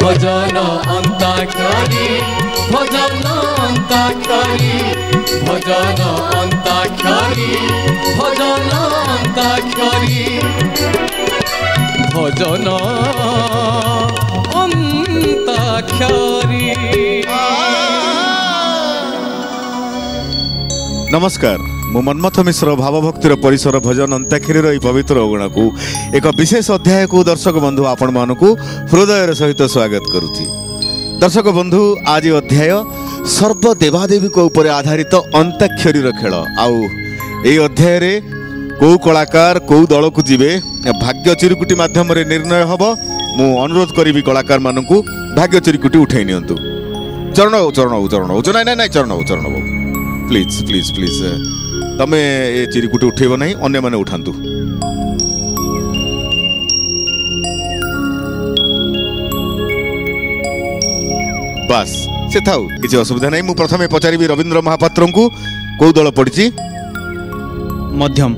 भजन अंताक्षरी भजन अंताक्षरी भजन अंताक्षरी भजन अंताक्षरी भजन अंताक्षरी। नमस्कार मु मनमथ मिश्र भावभक्तिर परिसर भजन अंताक्षरी पवित्र अगुणा को एक विशेष अध्याय को दर्शक बंधु आपण मानकु हृदय सहित स्वागत करुछि। दर्शक बंधु आज अध्याय सर्व देवादेवी को ऊपर आधारित अंताक्षरी खेल आउ ए अध्याय रे कौ कलाकार कौ दल को जीवे भाग्य चिरुकुटी माध्यम रे निर्णय हबो। मु अनुरोध करी कलाकार मानकु भाग्य चिरुकुटी उठाई नियंतु। चरण चरण चरण नाइ नाइ चरण चरण प्लीज प्लीज प्लीज तमे ए चिरुकुटी उठेब नहीं अन्य माने उठांतु। बस से थाउ किसी असुविधा नहीं। मु प्रथमे पचारिबी रविंद्र महापात्र को कौ दल पड़ी मध्यम।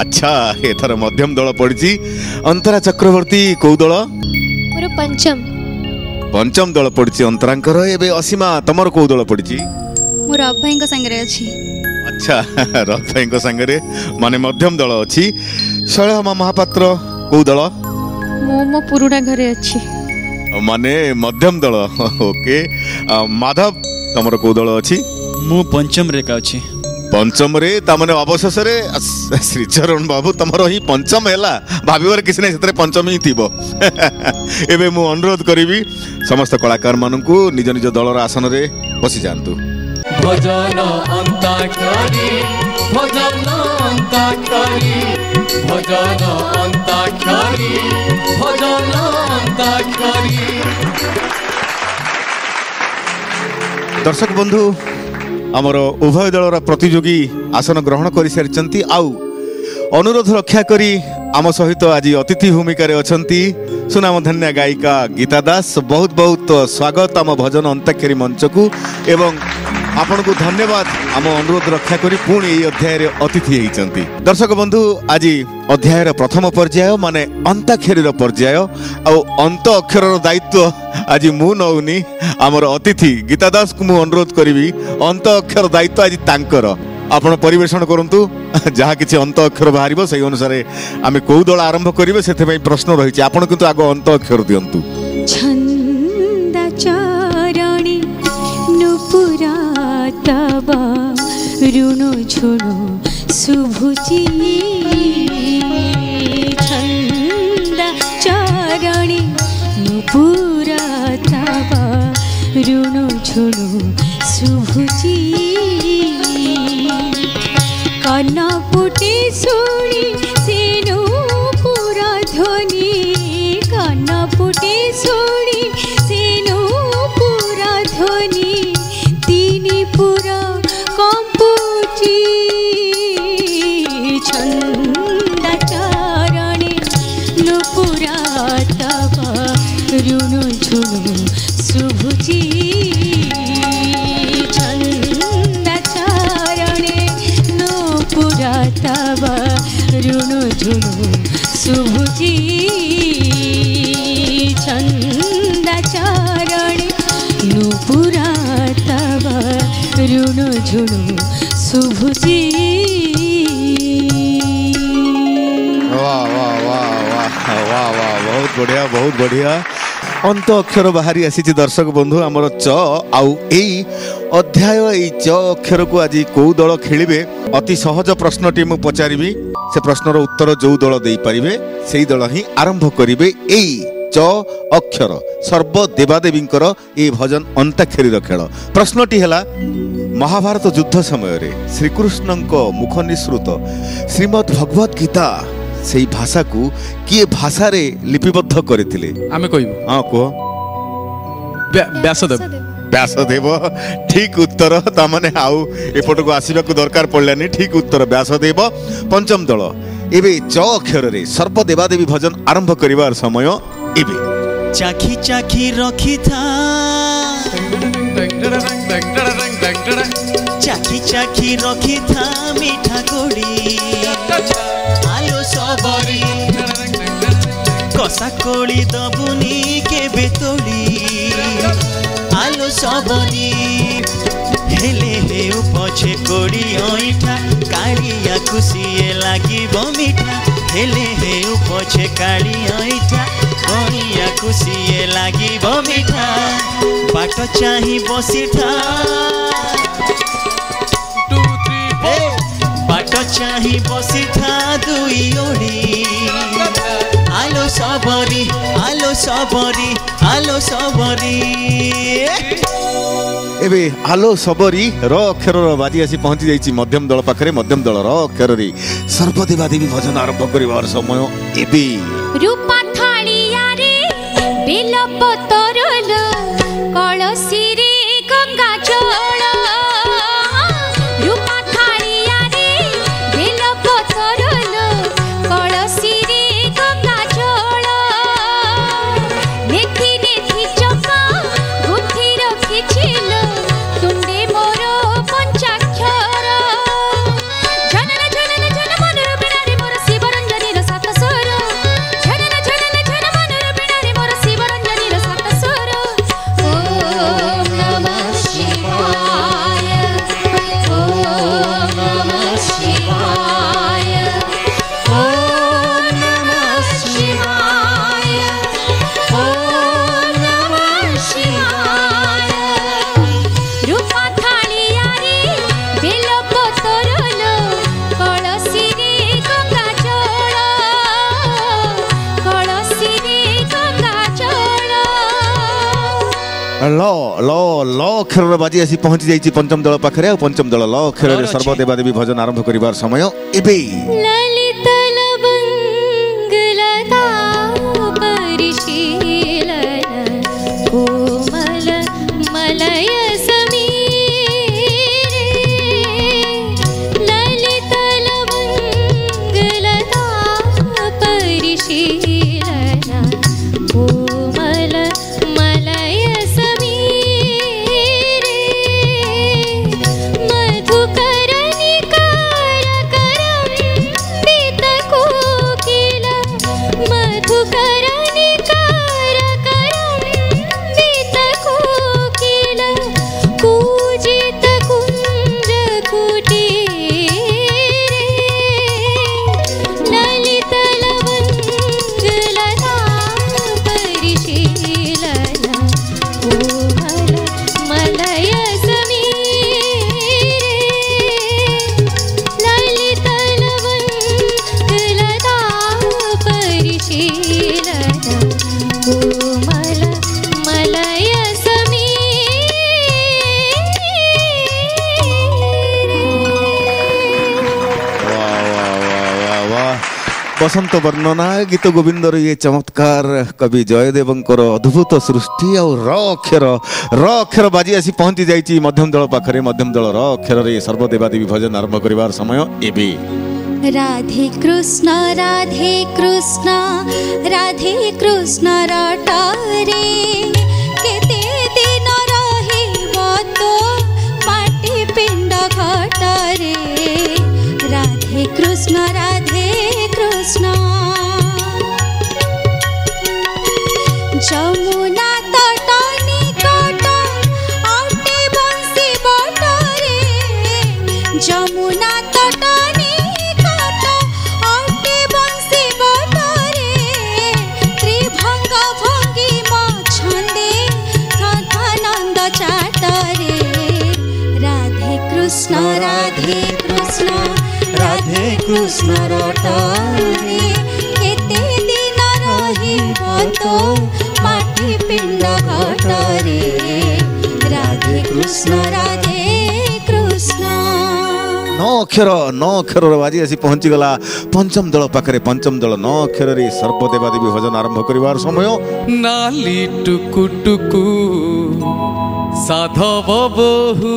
अच्छा एथर मध्यम दल पड़ी। अंतरा चक्रवर्ती कौ दल मोर पंचम। पंचम दल पड़ी अंतरांकर। एबे असीमा तमर कौ दल पड़ी मोर अभाई संगे अछि। अच्छा रथ भाई संगे माने मध्यम दल अच्छी। शैलमा महापात्र कौ दल मो पुरुणा घरे अछि माने मध्यम दल। ओके माधव तमर कौ दल अच्छी मु पंचम रेखा अछि। पंचम रे तामने अवशेष रे श्रीचरण बाबू तमर ही पंचम हैला भाबिवर किसी नहीं सेतरे पंचम ही थिबो। एबे मु अनुरोध करिवि समस्त कलाकार माननकु निज निज दलर आसन रे बसी जांतु। भजन अंताक्षरी भजन अंताक्षरी भजन अंताक्षरी भजन अंताक्षरी। दर्शक बंधु आमर उभय दलर प्रतियोगी आसन ग्रहण कर सारी आउ अनुरोध रक्षा करी आम सहित आज अतिथि भूमिका अच्छी सुनामधन्या गायिका गीता दास। बहुत बहुत स्वागत आम भजन अंताक्षरी मंच को एवं आपण को धन्यवाद आम अनुरोध रक्षा करी पुणी ये अध्याय रे अतिथि होती। दर्शक बंधु आज अध्यायर प्रथम पर्याय माने अंताक्षरी पर्याय आउ अंत अक्षर दायित्व आज मु नौनी आमर अतिथि गीता दास को मु अनुरोध करी अंत अक्षर दायित्व आज तांकर आपण परिवेषण करंतु। जहाँ किसी अंत अक्षर बाहर से अनुसार आम कौ दल आरंभ करेंगे से प्रश्न रही आपण किंतु आग अंत अक्षर दिंतु। तब ऋणु झुणु शुभुची छंद चरणी नुपुरा तब ऋणु झुणु शुभुची कन्न पुटे शुणी सेनु पुरा ध्वनि कन्न पुटे शुणी सेनु पुरा ध्वनि पुरा कंपुची छंद चरणी नुपुरा तब ऋणु झुणु शुभुची छंद चरणी नुपुरा तब ऋणु झुणु शुभुची छंद चरणी नुपुरा तब ऋणु झुणु शुभुची। वाह वाह वाह वाह वाह वाह बहुत बढ़िया बहुत बढ़िया। अंत अक्षर बाहरी आसी दर्शक बंधु आमर च आउ एई अध्याय एई च अक्षर को आज कौ दल खेलिबे अति सहज प्रश्नटी मु पचारिबी से प्रश्नर उत्तर जो दल दे पारिबे सेई दल ही आरंभ करिवे एई च अक्षर सर्व देवादेवींकर ए भजन अंताक्षरी खेल। प्रश्नटी है महाभारत युद्ध समय रे श्रीकृष्णଙ୍କ मुख निसृत श्रीमद् भगवत गीता से भाषा को किए भाषा रे लिपिबद्ध करथिले आमे कहबो। हां को व्यासदेव। व्यासदेव ठीक उत्तर तामाने आउ एपट को आसीबा को दरकार पड़लानी। ठीक उत्तर व्यासदेव। पंचम दल एबे च अक्षर रे सर्व देवादेवी भजन आरंभ करिवार समय एबे चाखी चाखी रखी था चाखी चाखी रखी था मीठा कोड़ी आलो सबरी कसा कोड़ी दबुनी के बेतोड़ी सबरी हेले हेउ पछे कोड़ी ऐठा कालिया खुशिए लागिब मिठा हेले हेउ पछे काली ऐठा कालिया खुशिए लागिब मिठा बाट चाही बसिठा बाट चाही बसिठा दुई ओड़ी आलो सबरी आलो सबरी आलो सबरी एबे आलो सबरी र अक्षर बाजी आसी पहुंची जाइछि मध्यम दल पाखरे मध्यम दल र अक्षर रे सर्वदेवादेवी भजन आरंभ करिवार समय एबे रूपा थालिया रे बेल पतरल कळसी रे गंगा जल रूपा थालिया रे बेल पतरल कळसी रे गंगा जल नेथि नेथि चका गुथि रखिछिल तुंडे मोर पंचाक्षर जनन जनन जन मन बिना रे मोर शिवरंजनी र सात स्वर जनन जनन जन मन बिना रे मोर शिवरंजनी र सात स्वर ओम नमः शिवाय ओम नमः शिवाय ओम नमः शिवाय ओम नमः शिवाय रूपा थालिया रे बेल पतरल कळसी रे गंगा जल कळसी रे गंगा जल ल ल ल अक्षर बाजी आसी पहुंची जाइछि पंचम दल पाखरे पंचम दल ल अक्षर रे सर्वदेवादेवी भजन आरंभ करिवार समय एबे ललित लवंग लता परिशीलन कोमल मलय समीरे ललित लवंग लता परिशीलन कोमल मलय समीरे बसंत वर्णना गीत गोविंदर ये चमत्कार कवि जयदेवंकर अद्भुत सृष्टि और र अक्षर बाजी आसी पहुंची जाइए मध्यम दल पाखरे मध्यम दल र अक्षर रे सर्वदेवादेवी भजन आरंभ करिवार समय एबे राधे कृष्ण रटारे केते दिन रहिब तो माटी पिंड घटारे राधे कृष्ण जमुना तट निकट आउटे बंसी बटरे जमुना तट निकट आउटे बंसी बटरे त्रिभंग भंगी मछंदे तथानंद चाटरे राधे कृष्ण रटारे केते दिन रहिब तो माटी पिंड घटारे राधे कृष्ण नौ अक्षर बाजी आसी पहुंची गला पंचम दल पाखरे पंचम दल 9 अक्षर रे सर्वदेवादेवी भजन आरंभ करिवार समय नाली टुकु टुकु साधव बहु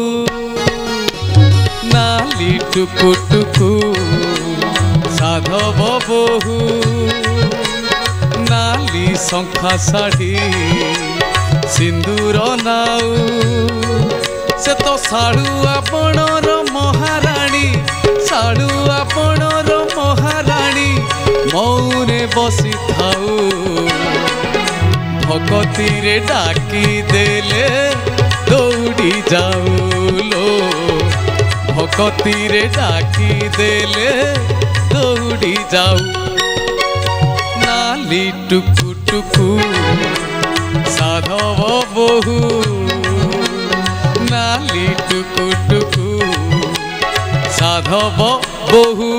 नाली टुकु टुकु साधव बहु नाली शंखा शाढ़ी सिंदूर नाउ से तो साड़ू आपणर महाराणी साड़ू आपणर महाराणी मौने बसी थाऊ भगती रे डाकी देले दो जाऊलो भकतीरे डाकी देले दौड़ी जाऊ नाली टुकु टुकु साधव बहु नाली टुकु टुकु साधव बहु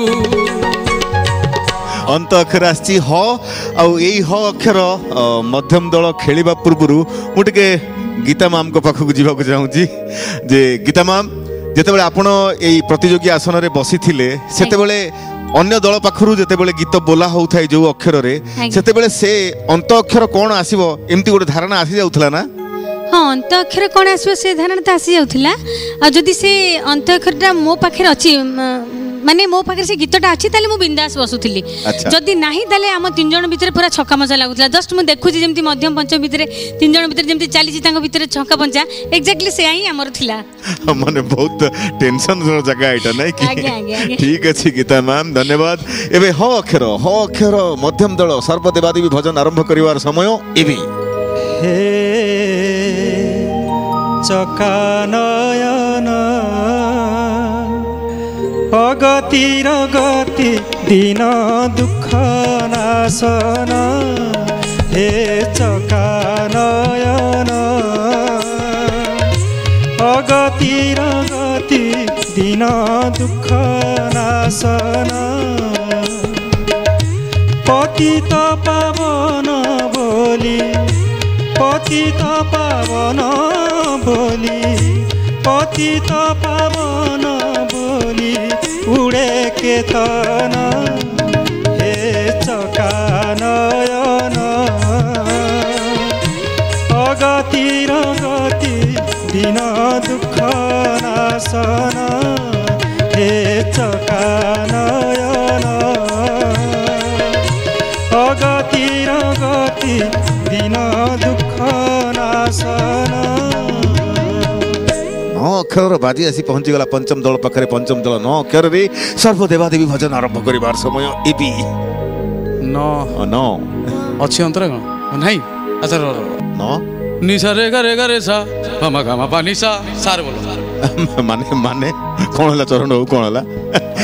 अंत अक्षर आसी ह आउ एई ह अक्षर मध्यम दल खेलिबा पूर्वरु मु टिके गीता मैम को पाखक जीवाक चाहूँगी जे गीता मैम जेतेबेले आपण एई प्रतियोगी आसन रे बसी थिले सेतेबेले अन्य दल पाखरु जेतेबेले गीत बोला होउथाय जो अक्षर रे सेतेबेले से अंत अक्षर कोन आसीबो एम्ति गोटे धारणा आसी जाउथला ना हाँ अंत अक्षर कौन आसो से धारणा तो आसी जाउथला आ जदी से अंत अक्षरटा मो पाखे अच्छी माने मो पाखे से गीतटा अच्छी ताले मु बिंदास बसुथिली जदी नाही ताले हम तीन जण भितर पूरा छक्का मजा लागुतला जस्ट मु देखुची जेमती मध्यम पंचम भितर तीन जण भितर जेमती चालीची तांग भितर छक्का पंचा एक्जेक्टली से आई हमर थिला माने बहुत टेंशन रो जगह आइटा नै कि आगे आगे ठीक अछि गीता मैम धन्यवाद एबे ह अक्षर मध्यम दल सर्वदेवादेवी भजन आरंभ करिवार समय एबे हे चकानयन अगतिर गति दिन दुख नाशन हे चकानयन अगतिर गति दिन दुख नाशन पतित पावन बोली पतित पावन बोली पतित पावन बोली उड़े केतन हे चकानयन अगतिर गति दिन दुख नाशन हे चकानयन अगतिर गति दिन दुख नाशन अक्षर बाजी आसी पहुंची गला पंचम दल पाखरे पंचम दल 9 अक्षर रे सर्वदेवादेवी भजन आरंभ करिवार समय एबी न अच्छी अंतर कौन नहीं अच्छा न निशा रे गा रे सा मामा गामा पानी सा सार बोलो माने माने कोन हला चरण हो कोन हला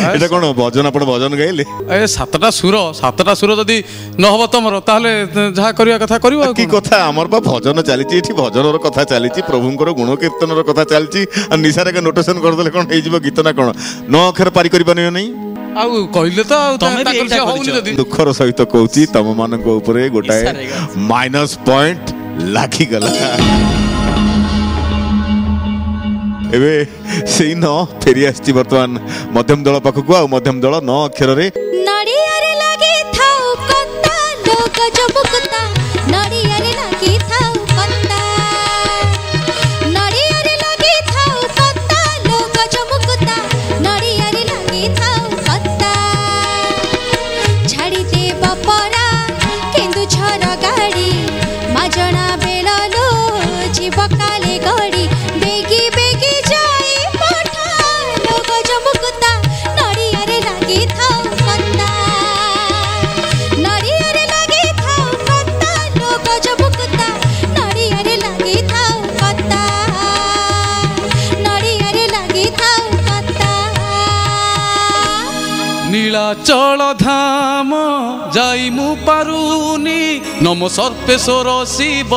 एटा कोन भजन आपण भजन गाइले ए सातटा सुर जदी न होबो तमरो ताले जहा करिया कथा करिवो की कथा हमर बा भजन चलीची एठी भजनर कथा चलीची प्रभुंकर गुण कीर्तनर कथा चलीची आ निशारे के नोटेशन कर देले कोन हे जीव गीत ना कोन 9 अक्षर पारी करि बनियो नै आउ कहिले त ताकर से होउनी जदी दुखर सहित कहूची तम मानक ऊपर गोटाए माइनस पॉइंट लागी गला एबे सेई न फेरी आछि वर्तमान मध्यम दल पाखकु आ मध्यम दल 9 अक्षर रे नडियारे लागे थाउ कत्ता लोक जबुकता नडियारे लागे थाउ कत्ता नडियारे लागे थाउ कत्ता लोक जबुकता नडियारे लागे थाउ कत्ता छाड़ी दे बपरा केंदु छर गाड़ी माजणा बेललो जीव काले गड़ी बेगी बेगी जाई पठा लोक जबुकता नडियारे लागे थाउ कत्ता नडियारे लागे थाउ कत्ता लोक जबुकता नडियारे लागे थाउ कत्ता नडियारे लागे थाउ कत्ता नीलाचल धाम जाई मु पारुनी नमो सर्पेश्वर शिव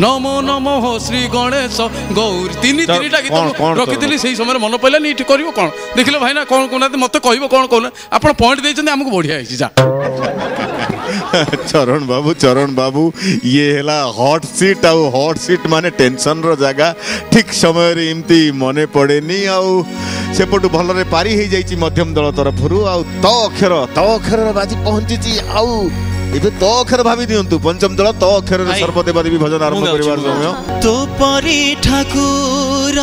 नमो नमो श्री गणेश गौरी तीनटा गीत रखी से समय मन पड़ा नहीं कर कौन देखिले भाई ना कौन कहना मत कह कौन कहना आप पॉइंट देते आमको बढ़िया है जा चरण बाबू ये हैला हॉट सीट माने टेंशन रो जगह ठीक समय रे इमती मने पड़ेनी आउ सेपटू भलरे पारी हो जाइए मध्यम दल तरफरु आउ त अक्षर बाजी पहुंची आउ एबे त अक्षर भाबी दियंतु पंचम दल त अक्षर सर्वदेवादेवी भजन आरंभ करिवार समय तो परी ठाकुर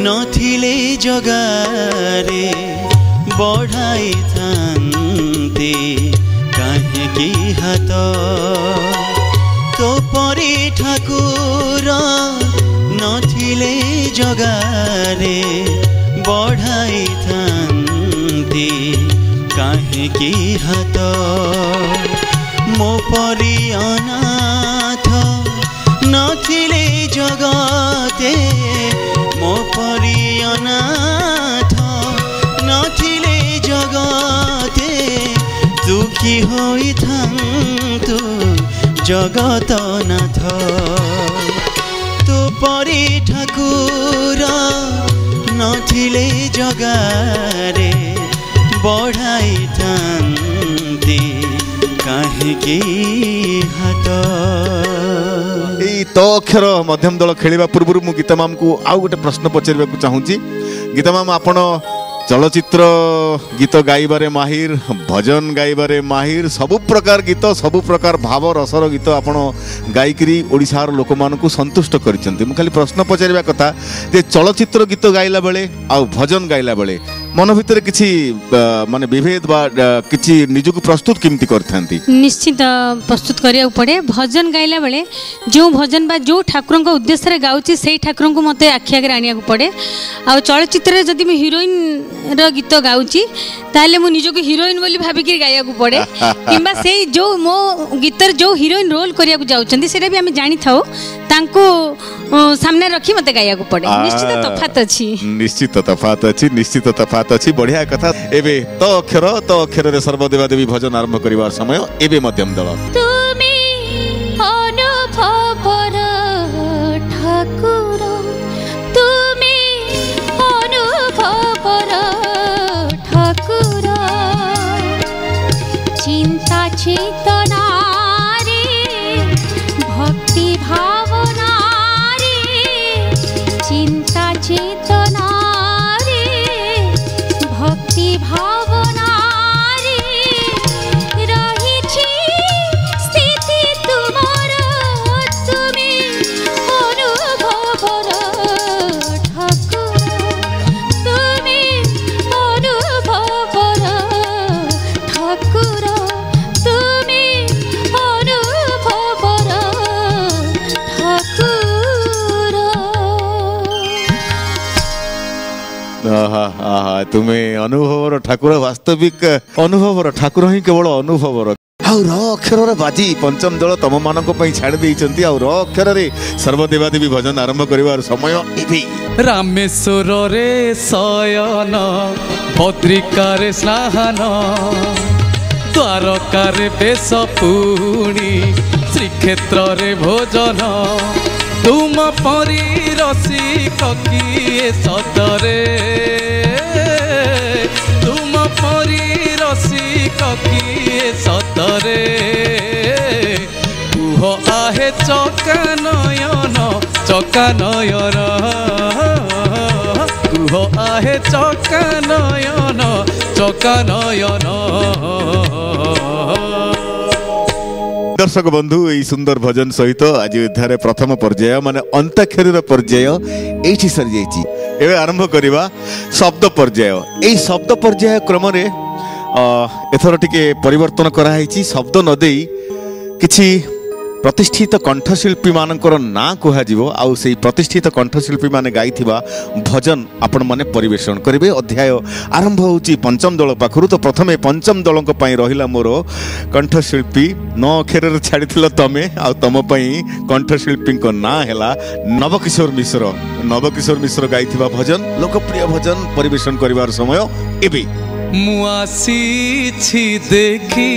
नथिले जगारे बढ़ाई थांते काहे की हाथ तो परी ठाकुर नथिले जगारे बढ़ाई थांते काहे की हाथ मो परी अनाथ नथिले जगते मो परी अनाथ नथिले जगते दुखी होई थांतु जगत नाथ तू परी ठाकुर नथिले जगारे बढ़ाई थांती काहेकि हाथ तो अक्षर मध्यम दल खेलिबा पूर्व मु गीता मैम को आउ गोटे प्रश्न पचार चाहूँगी गीता मैम आपण चलचित्र गीत गाइबारे माहिर भजन गाइबारे माहिर सबु प्रकार गीत सबु प्रकार भाव रसर गीत आपण गायिकी ओडिशार लोक मानकु संतुष्ट करिसेंती मु खाली प्रश्न पचारिबा कथा जे चलचित्र गीत गाइला बेले आ भजन गाइला बेले मन भितर किछि माने विभेद बा किछि निजको प्रस्तुत केमती करथांती निश्चित प्रस्तुत करिया पड़े भजन गाइला बेले जो भजन बा जो ठाकुरन को उद्देश्य रे गाउची सेही ठाकुरन को मते आखि आगे आनिया को पड़े आ चलचित्र रे जदी मैं हीरोइन रो गीत गाउची ताले मु निजको हीरोइन बोली भाबी के गाया को पड़े किबा सेही जो मो गीतर जो हीरोइन रोल करिया को जाउचंदी सेटा भी हम जानि थाओ तांको सामने रखी मते गाया को पड़े निश्चित तफात अछि बढ़िया कथा एबे तो अक्षर रे सर्वदेवा देवी भजन आरंभ करिवार समय एबे मध्यम दल तुमी अनुभवर ठाकुर तुमी अनुभवर ठाकुर चिंता चेतना रे भक्ति भावना रे चिंता चेतना भक्ति भावना रे रही स्थिति तुमर तुमी अनुभवर ठाकुर तुमी अनुभवर ठाकुर तुमी अनुभवर ठाकुर तुम्हें अनुभवर ठाकुर वास्तविक अनुभवर ठाकुर ही केवल अनुभवर अक्षर बाजी पंचम दल तम मान छाड़ देती अक्षर सर्वदेवा देवी भजन आरंभ कर समय रामेश्वर रे शयन भद्रिका रे स्नान द्वारका रे बेश पुणी श्रीक्षेत्र रे भोजन तुम परी रसिक किए सतरे तुम परी रसिक किए सतरे कुह आहे चकानयन कुह आहे चकानयन दर्शक बंधु यही सुंदर भजन सहित आज अध्याय प्रथम पर्याय माने अंताक्षरी पर्याय ये सरी जाइए एवं आरंभ करवा शब्द पर्याय यही शब्द पर्याय क्रम एथर टिके परिवर्तन कराई शब्द नदे किछि प्रतिष्ठित कंठशिल्पी मानकर ना कहुव आउ से प्रतिष्ठित कंठशिल्पी माने गाइथिबा भजन आपण माने परिवेषण करेंगे अध्याय आरंभ होची पंचम दल पाखरु तो प्रथमे पंचम दल रहिला मोर कंठशिल्पी 9 अक्षर छाड़ी तमे आ तम कंठशिल्पी ना है नवकिशोर मिश्र गाइथिबा भजन लोकप्रिय भजन परिवेषण करिवार समय एबे मुआसी देखी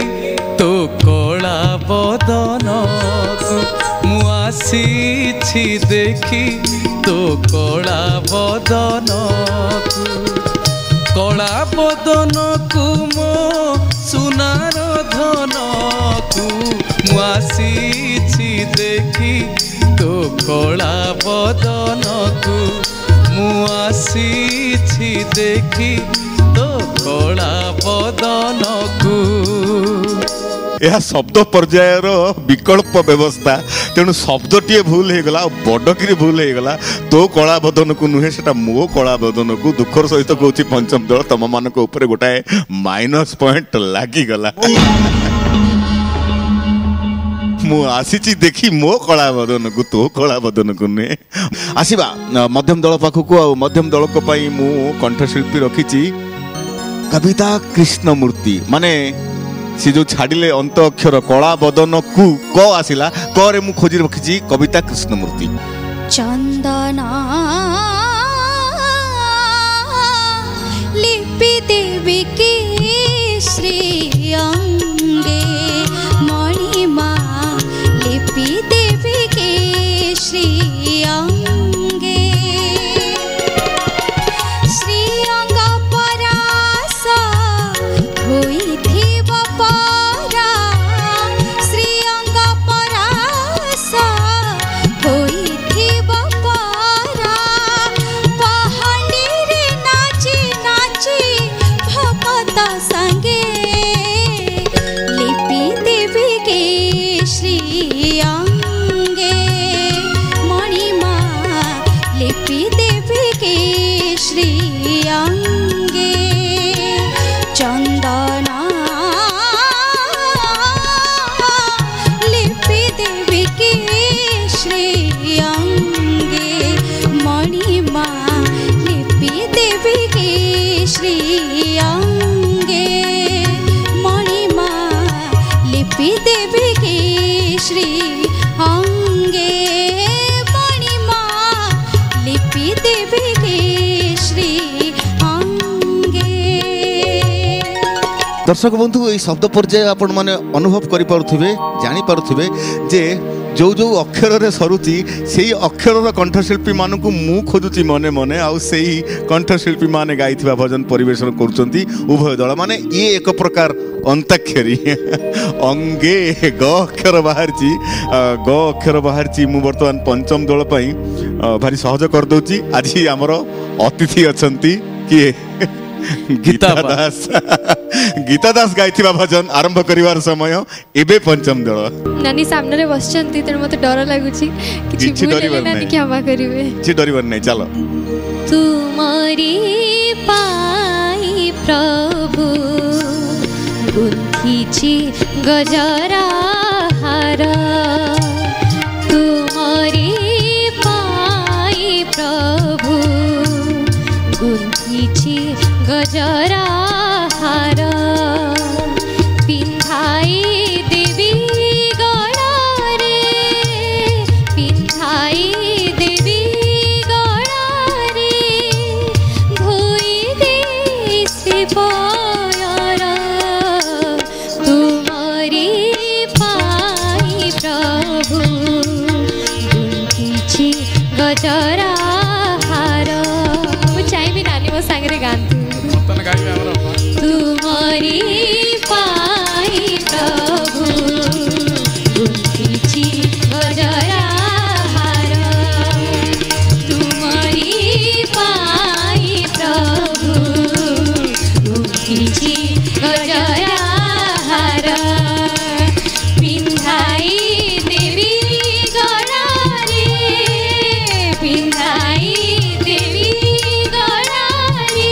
तो कला बदन मुआसी देखी तो कला बदन को मो सुनार धन को मुआसी देखी तो कला बदन को मुआसी देखी तो कला बदन को यह शब्द पर्यायर विकल्प व्यवस्था तेणु शब्दटीए भूल हो गला बड़की भूल हो गला तो कला बदन को नुहे से मो कला बदन को दुखर सहित कहूँ पंचम दल तुम मान गोटाए माइनस पॉइंट लगिगला मु आसी देखी मो कला बदन को तो कला बदन को नुहे आसवा मध्यम दल पाखक आ मध्यम दल मु कंठशिल्पी रखी कविता कृष्णमूर्ति माने से जो छाड़िले अंत अक्षर कला बदन कु क आसिला क रे मु खोजी रखिछि कविता कृष्णमूर्ति। चंदना लिपि देवी की श्री अंगे मणिमा लिपि देवी के श्री अंगे श्री अंग परास होइथिब परा श्री अंग परास होइथिब परा पहाड़ी रे नाची नाची भगत संगे लिपि देवी के श्री अंगे मणिमा लिपि देवी के श्री अंगे चंदना लिपि देवी के श्री अंगे मणिमा लिपि देवी के श्री अंगे मणिमा लिपि देवी के श्री अंगे मणिमा लिपि देवी के श्री अंगे। दर्शक बंधु ये शब्द पर्याय आपण माने अनुभव करि पारुथिबे जानि पारुथिबे जे जो जो अक्षर रे सरुची सेही अक्षर कंठशिल्पी मानकु मु खोजुची मने मने आउ सेही कंठशिल्पी माने गाइथिबा भजन परिवेशन करूचंती उभय दल माने ये एक प्रकार अंताक्षरी अंगे ग अक्षर बाहरची ग अक्षर बाहरची मु वर्तमान पंचम दल पई भारी सहज कर दउची। आज हमर अतिथि अछंती किए गीता दास गीता दास गाइथिबा भजन आरंभ करिवार समय एबे पंचम दल नानी सामने रे बसचंती त मते डर लागुची किछि भूल नानी क्षमा करिवे जी डरिवर नै चलो तुमरी पाई प्रभु गुंथिछि गजरा हार तुमरी पाई प्रभु गुंथिछि गजरा हार पिंधाई देवी गळारे पिंधाई देवी गळारे धोई दे श्रीपयर तुमरी पाई प्रभु गुंथिछि गजरा हार मु चाहबी नानी मो संगे गांती तुमरी पाई प्रभु गुंथिछि गजरा हार तुमरी पाई प्रभु गुंथिछि गजरा हार पिंधाई देवी गळारे पिंधाई देवी गळारे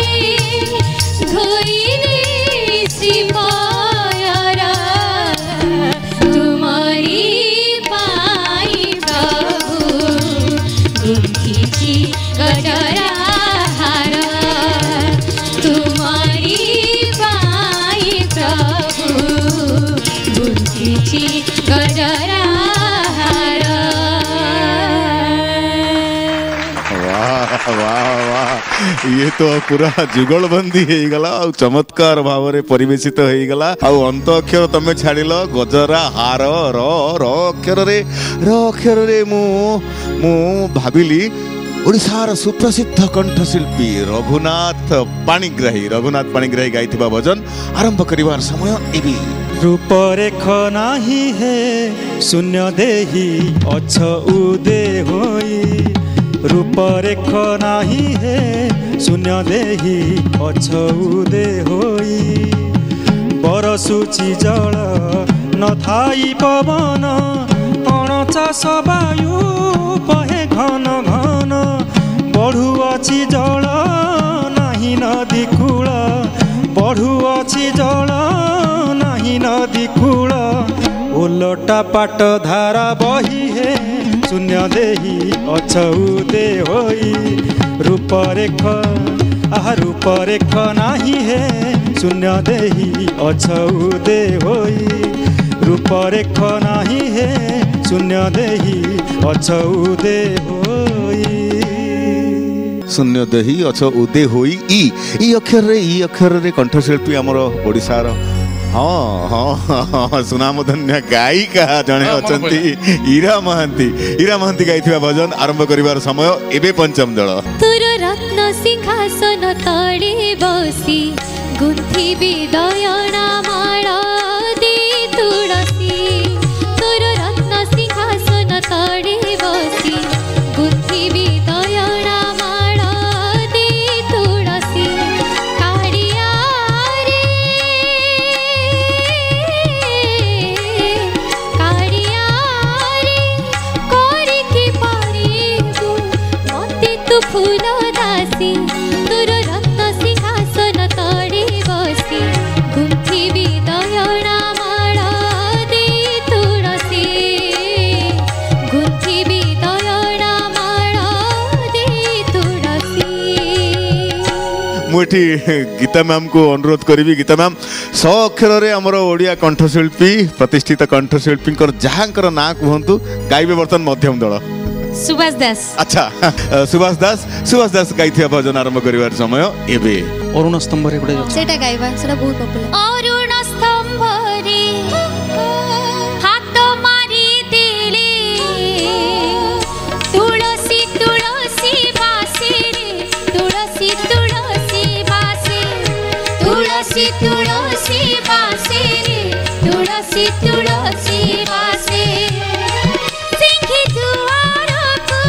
धोई दे श्रीपयर तुमरी पाई प्रभु गुंथिछि गजरा हार तुमरी पाई प्रभु गुंथिछि गजरा हार। वाह वाह वाह ये तो पूरा जुगलबंदी हो गला और चमत्कार भाव रे परिवेशित हो गला और अंत अक्षर तमे छाड़िल गजरा हार र अक्षर रे मु भाबिली ओडिशार सुप्रसिद्ध कंठशिल्पी रघुनाथ पाणिग्राही गाइथिबा भजन आरंभ करिवार समय एबी रूपरेख नाही हे शून्य देही अछ उदे होई रूपरेख नाही हे शून्य देही अछ उदे होई बरसुची जल नथाई पवन अणचाष वायु बहे घन घन बढुअछि जल नाही नदी कूल बढुअछि जल नाही नदी कूल ओलटा पाट धारा बही हे शून्य देही अछउदे होई रूपरेख रूपरेख नाही हे शून्य देही अछ उदे होई रूपरेख नाही हे शून्य देही अछ उदे होई शून्य देही अछ उदे होई ई अक्षर रे कंठशिल्पी हमर ओडिसार हाँ हाँ सुनामधन्य गायिका जड़े अच्छा ईरा महांती गाई भजन आरंभ करिवार समय एबे पंचम दल तुर रत्न सिंहासन तळे बसी गुंथी विदयना माळा दे तुळसी तुर रत्न सिंहासन तळे बसी गुंथी विदयना माळा दे तुळसी काळिया रे काळिया रे कोरिकी पारिबु मते तू फूल दासी तुर रत्न सिंहासन तळे बसी गुंथी विदयना माळा दे तुळसी गुंथी विदयना माळा दे तुळसी मुठी गीता मैम को अनुरोध करी गीता मैम 100 अक्षर रे हमर ओडिया कंठशिल्पी प्रतिष्ठित कंठशिल्पी जहाँकर ना कहतु गाइबे बर्तन मध्यम दल सुभाष दास अच्छा सुभाष दास गाई भजन आरंभ करिवार समय एबे अरुण स्तंभ रे गुडे सेटा गाइबा सेटा बहुत पॉपुलर अरुण स्तंभ रे हाथ मारी देले तुळसी तुळसी बासे रे तुळसी तुळसी बासे तुळसी तुळसी बासे रे तुळसी तुळसी बासे सिंही दुआरको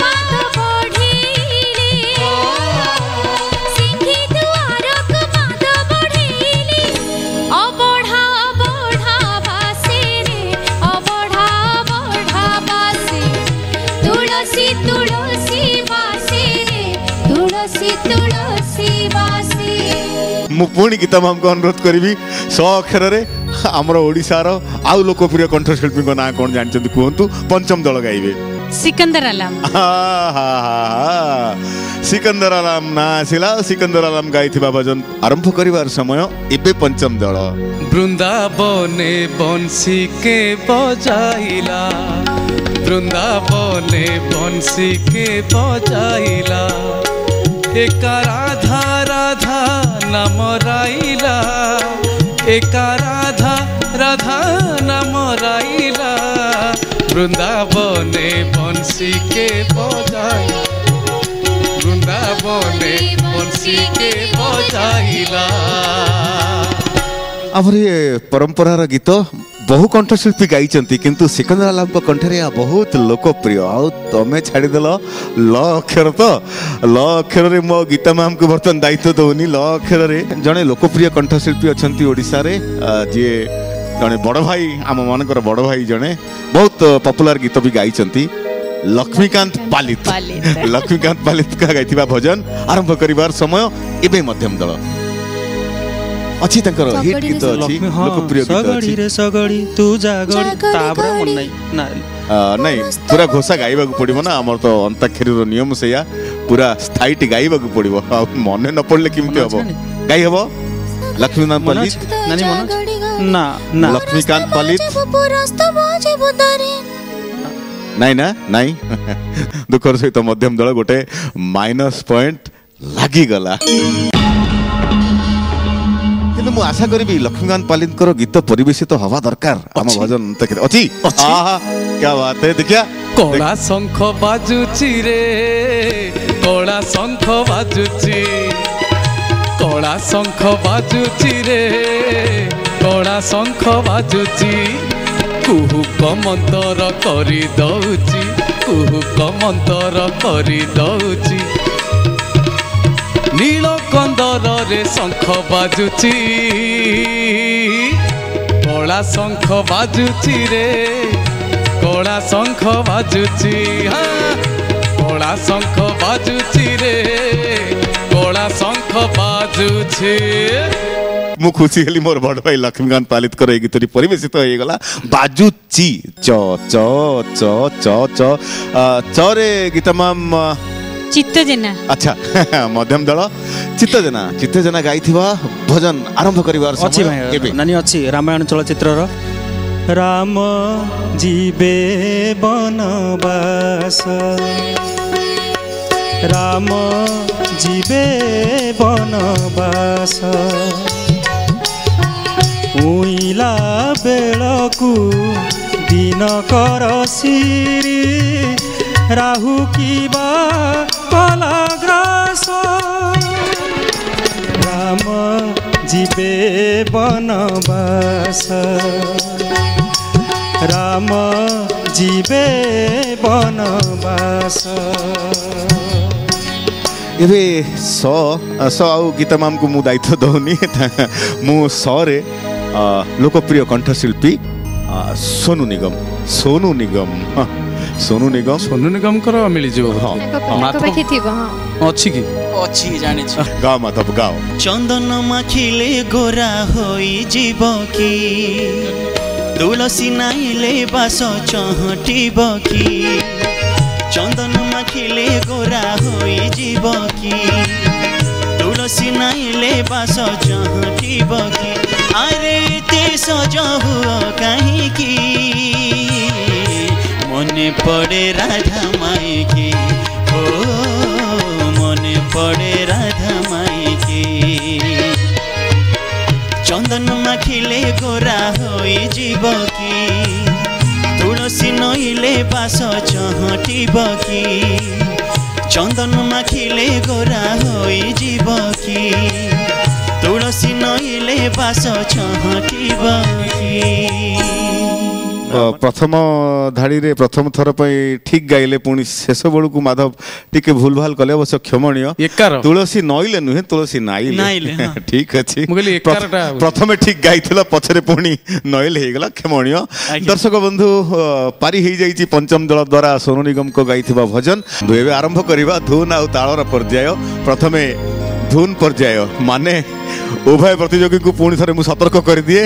पाद बढ़िले सिंही दुआरको पाद बढ़िले अबढ़ा बढ़ा बासे रे अबढ़ा बढ़ा बासे तुळसी तुळसी बासे रे तुळसी तुळसी बासे मु पुणी गीता मैम को अनुरोध करी 100 अक्षर रे हमर ओडिसार आउ लोकप्रिय कंठशिल्पी को ना कौन जानते कहतु पंचम दल गाइबे सिकंदर आलम सिकंदर आलम ना आसिला सिकंदर आलम गाई भजन आरंभ करिवार समय एबे पंचम दल बृंदावने बंसी के बजाइला बृंदावने बंसी के बजाइला एका राधा राधा नाम राइला एका राधा राधा नाम राइला वृंदावने बंसी के बजाइला वृंदावने बंसी के बजाइला आमर ये परंपरार गीत बहु कंठशिल्पी गाई किंतु सिकंदर आलम कंठरे बहुत लोकप्रिय आउ तमें छाड़देल ल अक्षर तो ल अक्षर रे मो गीता मैम को बर्तन दायित्व दौनी ल अक्षर रे जड़े लोकप्रिय कंठशिल्पी अच्छा ओडिशा रे जी जड़े बड़ भाई आम मानकर बड़ भाई जड़े बहुत पॉपुलर गीत भी गाई लक्ष्मीकांत पालित का गाई भजन आरंभ करिवार समय एबे मध्यम दल अच्छी तंकर हिट गीत अछि लोकप्रिय गीत अछि रे सगड़ी तू जागड़ी ताबरा मन नै नहीं पूरा घोषा गाइबा को पड़िबो ना हमर तो अंताक्षरी रो नियम सेया पूरा स्थायी गाइबा को पड़िबो मने न पड़ले किमते हबो गाई हबो लक्ष्मीकांत पालित नानी मन ना ना लक्ष्मीकांत पालित नहीं ना नहीं दुखर सहित मध्यम दल गोटे माइनस पॉइंट लागी गला मु आशा करी लक्ष्मीकांत पालित गीत परिवेशित हवा दरकार आम भजन अच्छी क्या बात है देखिया कला शंख बाजुची रे कला शंख बाजुची कला शंख बाजुची रे कला शंख बाजुची कुहुक मंतर करी दउची कुहुक मंतर करी दउची नीलकंदर रे शंख बाजुची कला शंख बाजुची रे कला शंख बाजुची हाँ कला शंख बाजुची रे कला शंख बाजुची मु खुशी हेली मोर बड़ भाई लक्ष्मीकांत पालित कर गीत परिवेशित हो गला बाजुची च च च च च च रे गीता मैम ଚିତ୍ତ ଜେନା। ଆଚ୍ଛା ମଧ୍ୟମ ଦଳ ଚିତ୍ତ ଜେନା ଗାଇଥିବା ଭଜନ ଆରମ୍ଭ କରିବାର ଅଛି ଭାଇ ନାନୀ ଅଛି ରାମାୟଣ ଚଳଚ୍ଚିତ୍ରର ରାମ ଯିବେ ବନବାସ ରାମ ଯିବେ ବନବାସ ଉଇଲା ବେଳକୁ ଦିନକର ସିରି ରାହୁ କିବା କଲା ଗ୍ରାସ ରାମ ଯିବେ ବନବାସ ରାମ ଯିବେ ବନବାସ। ଏବେ ଆଉ ଗୀତା ମ୍ୟାମ୍କୁ ମୁଁ ଦାୟିତ୍ୱ ଦେଉନି ମୁଁ ରେ ଲୋକପ୍ରିୟ କଣ୍ଠଶିଳ୍ପୀ ସୋନୁ ନିଗମଙ୍କର ମିଳିଯିବ। ଅଛି କି ଅଛି ଜାଣିଛି ଗାଓ ମାଧବ ଗାଓ। ଚନ୍ଦନ ମାଖିଲେ ଗୋରା ହୋଇଯିବ କି ତୁଳସୀ ନାଇଲେ ବାସ ଚହଟିବ କି ଚନ୍ଦନ ମାଖିଲେ ଗୋରା ହୋଇଯିବ କି ତୁଳସୀ ନାଇଲେ ବାସ ଚହଟିବ କି ଆରେ ତେ ସଜ ହୁଅ କାହିଁକି মনে পড়ে রাধা মাইকে ও মনে পড়ে রাধা মাইকে চন্দন মাখিলে গোরা হয়ে যাব কি তুলসী নইলে বাস চহটিব কি চন্দন মাখিলে গোরা হয়ে যাব কি তুলসী নইলে বাস চহটিব কি। प्रथम धाड़ी रे प्रथम थर ठीक गाइले पुणी शेष बेलू माधव टिके भूल भाल कले अवश्य क्षमणीय तुलसी नईले नुहे तुलसी नाइले ठीक अच्छे प्रथम ठीक गाई पछरे पुणी नईले हो गला क्षमणीय। दर्शक बंधु पारी हो जाइए पंचम दल द्वारा सोनू निगम को गाई भजन एवं आरंभ करवा धुन आउ तालर पर्याय प्रथमे धुन पर्याय माने उभय प्रतियोगी को पुणी थे मुझे सतर्क कर दिए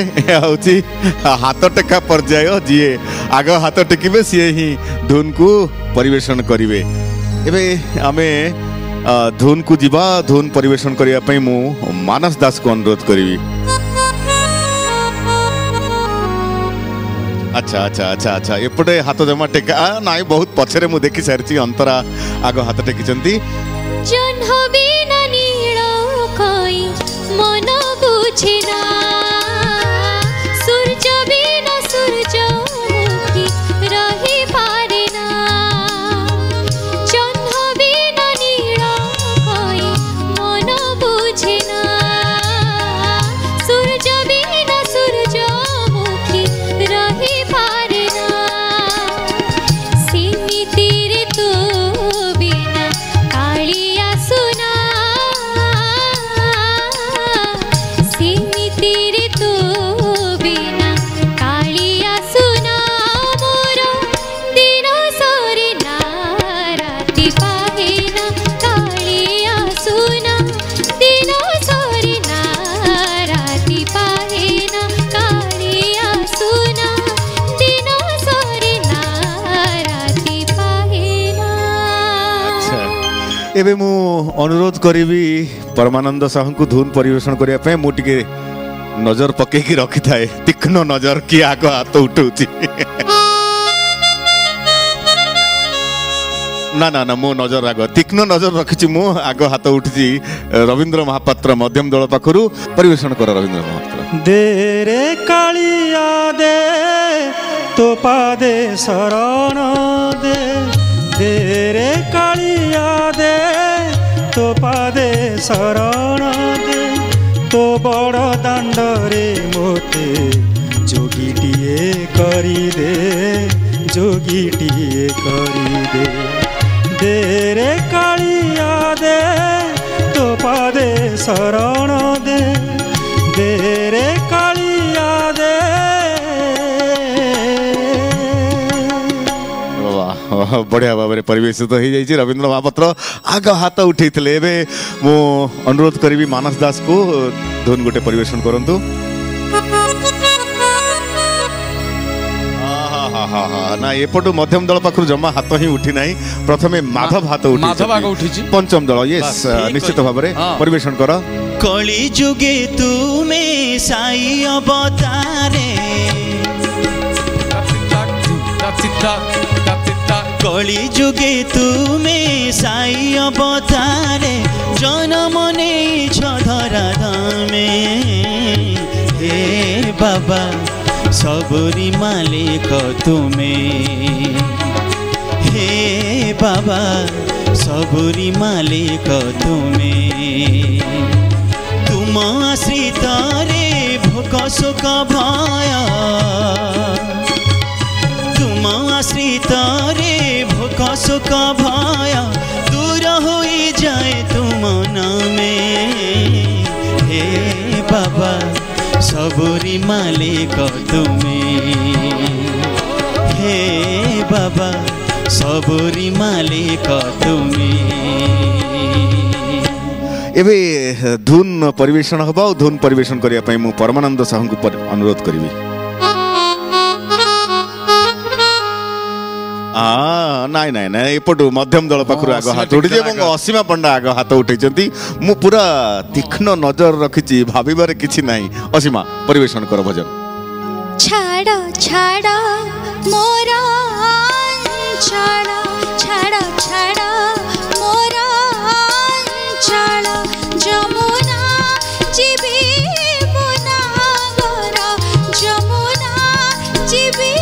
हाथ टेका पर्याय जी आग हाथ टेकिबे सी ही धुन को परिवेशन करेंगे। एवं आमे धुन को जीवा धुन परिवेशन करने मु मानस दास को अनुरोध करी। अच्छा अच्छा अच्छा अच्छा एपटे हाथ जमा टेका नाई बहुत पछरे मु देखी सारी अंतरा आग हाथ टेकी मन बुझिना सूर्य बिना सूर्यमुखी रही पारेना जह्न बिना नील कोई मन बुझिना सूर्य बिना सूर्यमुखी रही पारेना सीमिति रे तू बिना कालिया सुना एबे मु अनुरोध करी परमानंद साहू को धुन परिवेशन करने मुझे नजर पकईकि रखी थाए तीक्ष्ण नजर कि आग हाथ उठाऊ ना ना ना मो नजर आग तीक्ष्ण नजर रखी मु आग हाथ उठी रवींद्र महापात्र मध्यम दल पाखु परिवेशन कर रवींद्र महापात्र दे रे कालिया दे तो पादे शरण दे दे रे कालिया दे तो पादे शरण दे तो बड़ दांडरे मोते जोगीटिए करी दे जोगीटिए करी दे दे रे कालिया दे तो पादे शरण दे दे रे कालिया दे। बढ़िया भाव में परिवेशित हो जाइए रवींद्र महापात्र आग हाथ उठे मु अनुरोध करी मानस दास को धुन गोटे परिवेशन करंतु। ना एपटू मध्यम दल पाखु जमा हाथ ही उठी नाही प्रथमे माधव हाथ उठी माधव आगे उठिछि पंचम दल यस निश्चित भाव में परिवेशन कर कली जुगे तुमे साई अवतारे कली जुगे तुमे साई अवतारे जनम नहीं धरा धामे हे बाबा सबरी मालिक तुमे हे बाबा सबरी मालिक तुमे तुम आश्रित रे भोक शोक भय तुम आश्रित रे भोक शोक भय दूर हो जाए तुम नामे हे बाबा सबरी मालिक तुमे हे बाबा सबरी मालिक तुमे एबे धुन परिवेशन हबा और धुन परिवेशन करिया पई मु परमानंद साहू को अनुरोध करिवि नाई नाई नाई एपटू मध्यम दल पाखु आग हाथ उठी असीमा पंडा आग हाथ उठे मु पूरा तीक्ष्ण नजर रखी भाविबार किछि नाही असीमा परिवेशन कर भजन छाड़ छाड़ मोरा छाड़ छाड़ छाड़ मोरा छाड़ जमुना जीवी मुना गोरा जमुना जीवी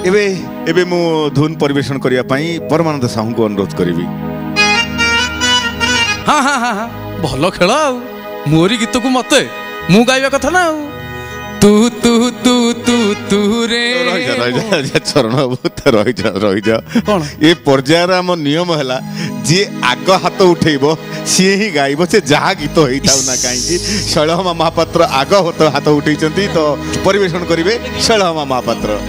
एबे एबे मु धुन परिवेशन करिया पई परमानंद साहू को अनुरोध करिवि हाँ हाँ हाँ हाँ भल खेल आ मोरी गीत को मते मु गाइबा कथा ना तू तू तू तू तू रे चरण रही जा ये पर्यायर आम नियम है जी आग हाथ उठेब सी ही गाइब से जहाँ गीत होता ना कहीं शैलहमा महापात्र आग हाथ उठे तो परिवेशन करेंगे शैलहमा महापात्र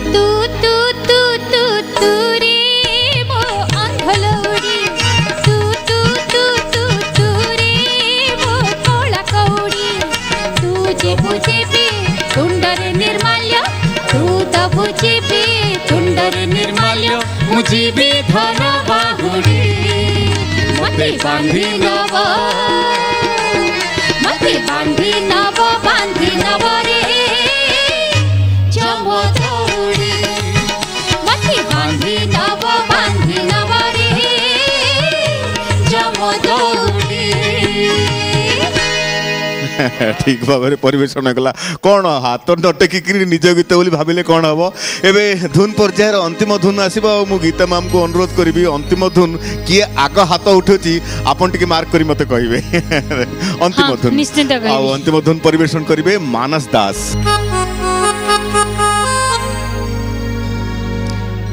निर्माल्य मुझे धन बाहुड़ी मते बांधी नव बांधी नव रे जमदौड़ी मते बांधी नव रे जमदौड़ी ठीक भाव में परिवेशन कला कौन हाथ न टेकिक निज गीत बोली भाविले कौन हम एवं धुन पर्यायर अंतिम धुन आसो मु गीता मैम को अनुरोध करी अंतिम धुन किए आग हाथ उठुची आपन टिके मार्क करी मते कहिबे अंतिम धुन अंतिम धुन परिवेशन करिवे मानस दास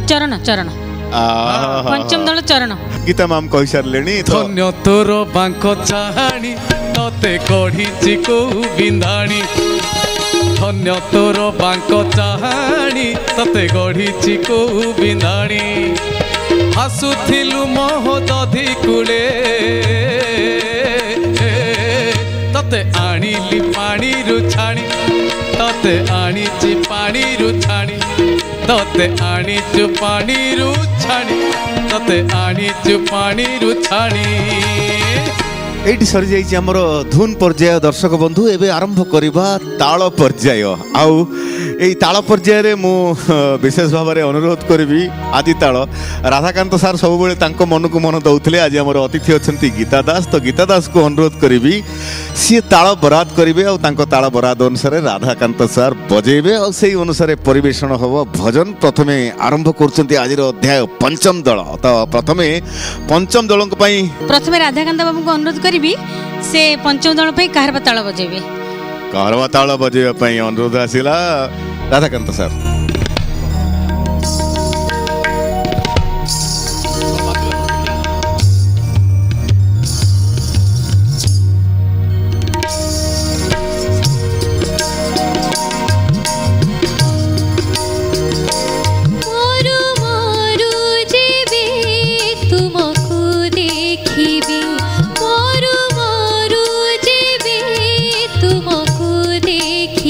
चरण चरण पंचम दल चरण गीता मैम कहि सारलेनी धन्य तोर बांक चाहाणी तते कढिछि को बिंधाणी धन्य तोर बांक चाहाणी तते गढ़िछि को बिंधाणी हसुथिलु मोह दधि कूले तते आनिली पानी रुछाणी तते आनिछि पानी रुछाणी तते आनिछु पानी रुछाणी तते आनिछु पानी रुछाणी एटी सरी जाइए आमर धुन पर्याय दर्शक बंधु एवं आरंभ करवा ताल पर्याय आउ यही ताल पर्याय मु विशेष भाव में अनुरोध करी आदि ताल राधाकांत सार सब मन को मन दौले आज आम अतिथि अच्छा गीता दास तो गीता दास को अनुरोध करी सी ताल बराद करेंगे और ताल बराद अनुसार राधाकांत सार बजेबे और से अनुसार परिवेशन हम भजन प्रथमे आरंभ कर आज अध्याय पंचम दल तो प्रथमे पंचम दल प्रथमे राधाकांत बाबू को अनुरोध करी से पंचम दल पे कहरबा ताल बजेबे कहरबा ताल बजेबा अनुरोध आसिला राधाकांत सार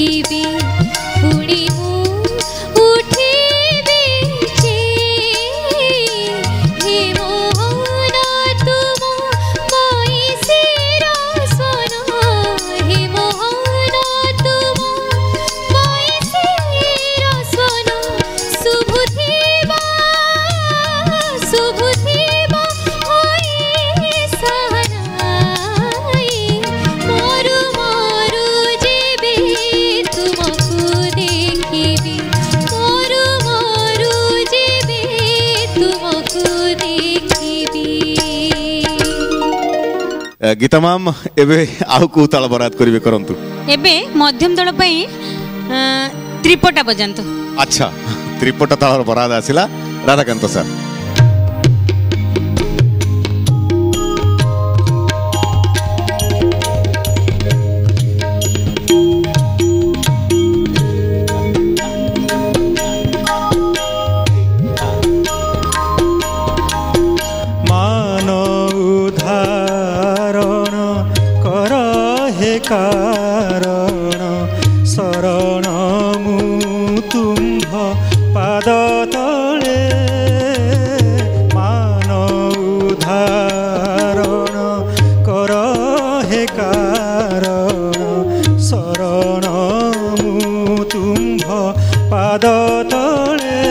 ଦେଖିବି ପୁଣି ମୁଁ ଉଠିବି ଯେ ହେ ମୋହନ ତୁମ ବଇସିର ସ୍ୱନ ହେ ମୋହନ ତୁମ ବଇସିର ସ୍ୱନ ଶୁଭୁଥିବ ହୋଇ ସାହାନାଇ ମରୁ ମରୁ ଯିବି ତୁମକୁ ଦେଖିବି ମରୁ ମରୁ ଯିବି ତୁମକୁ ଦେଖିବି। ଗୀତା ମ୍ୟାମ୍ ଏବେ ଆଉ କୋଉ ତାଳ ବରାଦ କରିବେ କରନ୍ତୁ। ଏବେ ମଧ୍ୟମ ଦଳ ପାଇଁ ତ୍ରିପଟା ବଜାନ୍ତୁ। ଆଚ୍ଛା ତ୍ରିପଟ ତାଳର ବରାଦ ଆସିଲା ରାଧାକାନ୍ତ ସାର୍। मान उदाहरण कर हे कारण शरण मु तुम्भ पाद तले मान उदाहरण कर हे कारण शरण मु तुम्भ पाद तले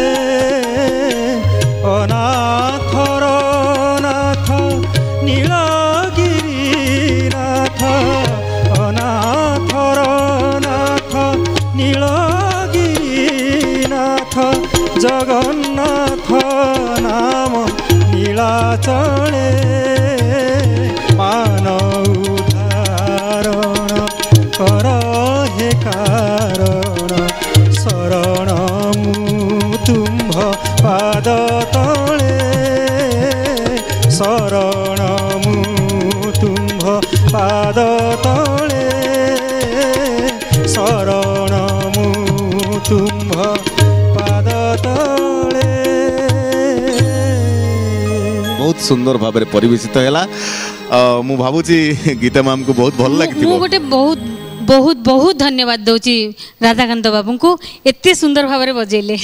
अनाथर नाथ नीलगिरिनाथ अनाथर नाथ नीलगिरिनाथ जगन्नाथ नाम नीलाचले मान उदाहरण कर हे कारण शरण मु तुम्भ पाद तले शरण मु तुम्भ पाद तले शरण मु तुम्भ पाद तले। बहुत सुंदर भाव में परिवेशित है। मु भावुची गीता मैम को बहुत भल लगी। मु गोटे बहुत बहुत बहुत धन्यवाद दउची राधाकांत बाबू को एते सुंदर भाव में बजेले।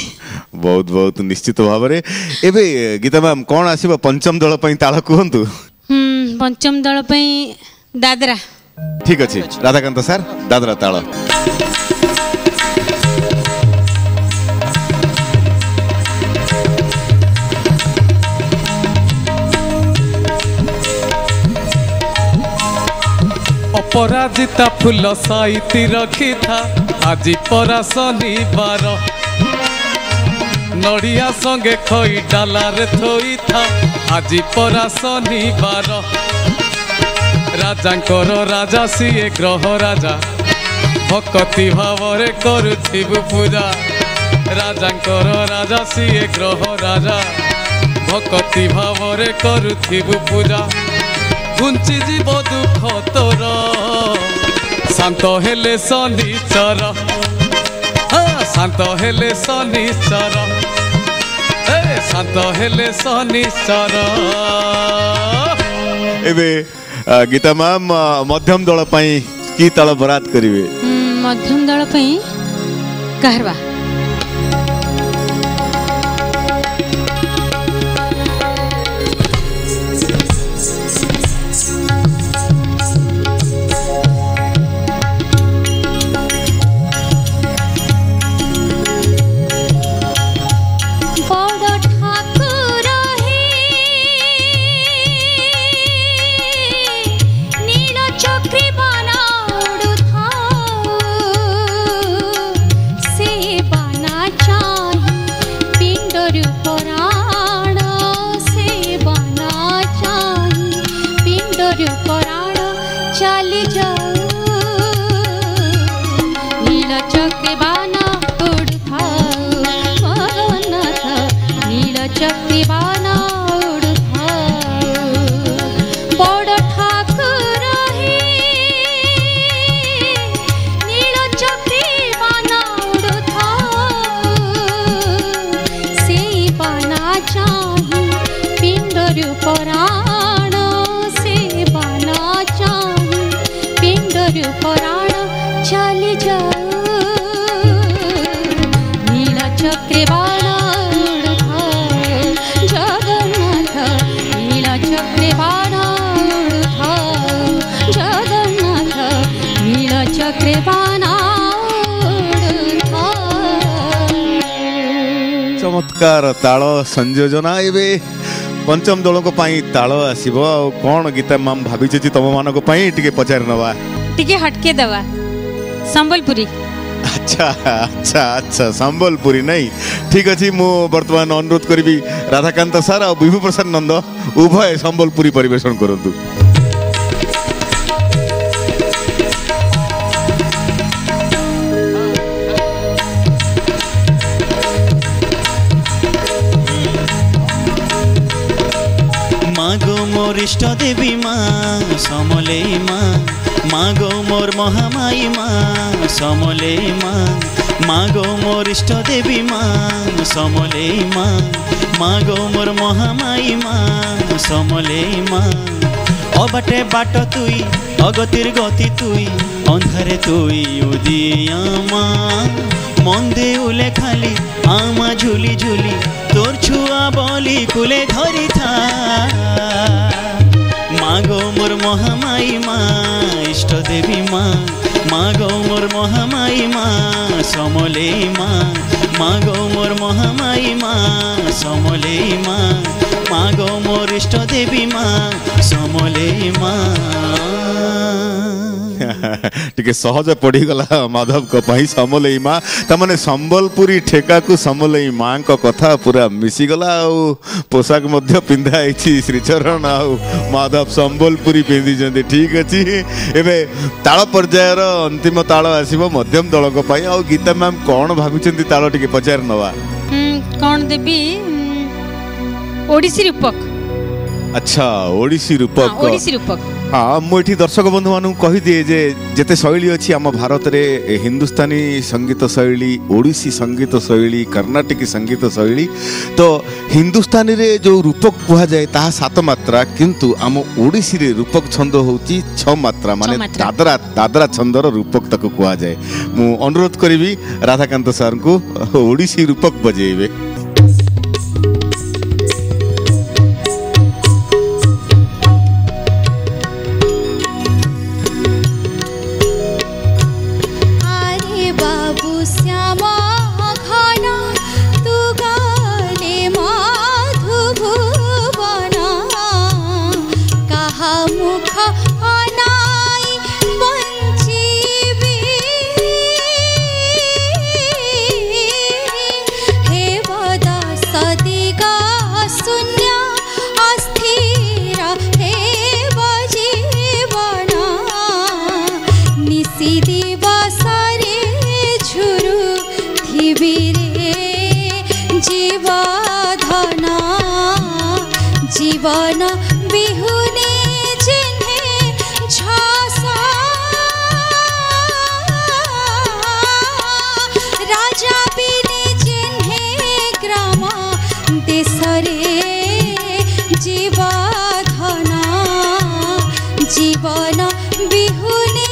बहुत बहुत निश्चित भाव में एबे गीता मैम कौन आसीबो पंचम दल पई ताळ कहंतु। पंचम दल पई दादरा। ठीक अछि राधाकांत सर दादरा ताळ। अपराजिता फूल साइती रखी था आज परा शनिवार नड़िया संगे खई डाला रे थोई था आज परा शनिवार राजांकर राजा सीए ग्रह राजा भक्ति भाव रे करुथिबु पूजा राजांकर राजा सीए ग्रह राजा भक्ति भाव रे करुथिबु पूजा घुंची जीव दुख तोर शांत हेले शनिचर शांत हेले शनिचर शांत हेले शनिचर। एबे गीता मैम मध्यम दल पई की ताळ बरात करिवे। मध्यम दल पई कहरवा। पराण चली जाओ चक्रे बाण उड़ुथाओ जगन्नाथ नीला चक्रे बाण उड़ुथाओ जगन्नाथ नीला चक्रे बाण उड़ुथाओ। चमत्कार ताल संयोजना एबे पंचम दल को पाई ताल आसीबो आ कोन गीता माम भाबी छी तम मानको पाई टिके पचार नवा टिके हटके दवा संबलपुरी। अच्छा अच्छा अच्छा संबलपुरी नहीं ठीक अच्छी मु वर्तमान अनुरोध करी राधाकांत सार और विभू प्रसाद नंद उभय संबलपुरी परिवेशन करंतु। मागो मोर इष्ट देवी माँ समले मागो मोर महामाई माँ समले मागो मोर इष्ट देवी माँ समले मागो मोर महामाई माँ समले अबाटे बाट तुई अगतिर गति तुई अंधारे तुई उदिया माँ मंदे उले खाली आमा झुली झुली तोर छुआ बोली कुले धरी था मागो मोर महामाई माँ इष्ट देवी माँ मागो मोर महामाई माँ समले मागो मोर महामाई माँ समले मागो मोर इष्ट देवी माँ समले टिके सहज पड़ी गला माधव को पाई समलई माँ तमने संबलपुरी ठेका को समलई माँ को कथा पूरा मिसी गला आउ पोशाक मध्य पिंधा है श्रीचरण आउ माधव संबलपुरी पिंधि जंदे ठीक अछि एबे ताल पर्यायर अंतिम ताल आसीबो मध्यम दल को पाई आउ गीता मैम कोन भाबिचंती ताल टिके पचार नवा कोन देबी ओडिसी रूपक। अच्छा ओडिसी रूपक ओडिसी रूपक हाँ मुझे दर्शक बंधु मान कही दिए जे जेते शैली अच्छी आम भारत रे हिंदुस्तानी संगीत शैली ओडिसी संगीत शैली कर्नाटकी संगीत शैली तो हिंदुस्तानी रे जो रूपक कह जाए ताहा 7 मात्रा किंतु आम ओडिसी रे रूपक छंद होची 6 मात्रा माने दादरा दादरा छंदर रूपक तक कह जाए। मु अनुरोध करी राधाकांत सर को ओडिसी रूपक बजेबे। जीवन बिहुने जिन्हे झांसा राजा बिने जिन्हे ग्राम देशरे जीवधन जीवन बिहुने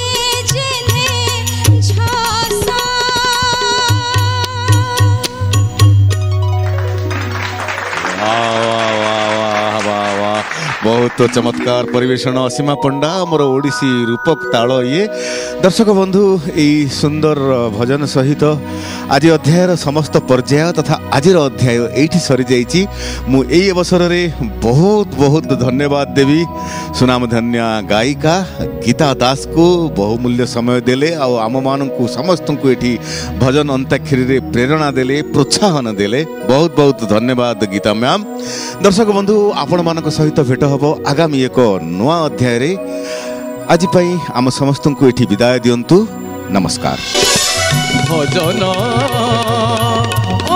जिन्हे झांसा। बहुत चमत्कार परिवेशन असीमा पंडा मोर ओडिसी रूपक ताल ये दर्शक बंधु यही सुंदर भजन सहित आज अध्यायर समस्त पर्याय तथा आज अध्याय ये सरी जाइए। मु एई अवसर में बहुत बहुत धन्यवाद देवी सुनाम धन्य गायिका गीता दास को बहुमूल्य समय देले आम मान समस्त को ये भजन अंताक्षरी रे प्रेरणा देले प्रोत्साहन देले बहुत बहुत धन्यवाद गीता मैम। दर्शक बंधु आपण मान सहित भेट हम आगामी एक नवा अध्याय रे आज पई आम समस्त को ये विदाय दियंतु नमस्कार। भजन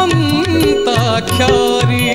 अंताक्षरी